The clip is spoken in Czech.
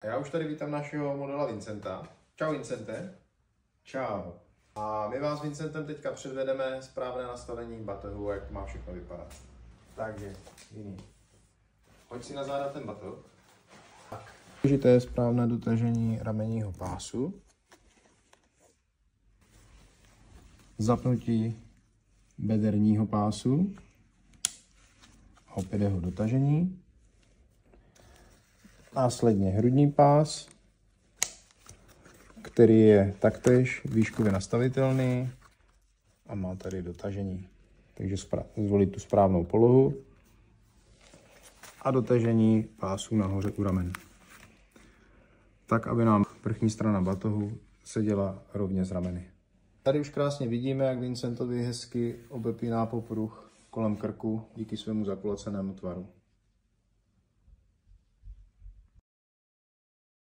A já už tady vítám našeho modela Vincenta. Čau Vincente. Čau. A my vás s Vincentem teďka předvedeme správné nastavení batohu, jak má všechno vypadat. Takže, jiný. Pojď si na záda ten batoh. Tak. Důležité je správné dotažení ramenního pásu. Zapnutí bederního pásu. Opět jeho dotažení. Následně hrudní pás, který je taktéž výškově nastavitelný a má tady dotažení. Takže zvolit tu správnou polohu a dotažení pásů nahoře u ramen. Tak, aby nám vrchní strana batohu seděla rovně z rameny. Tady už krásně vidíme, jak Vincentovi hezky obepíná popruh kolem krku díky svému zakulacenému tvaru.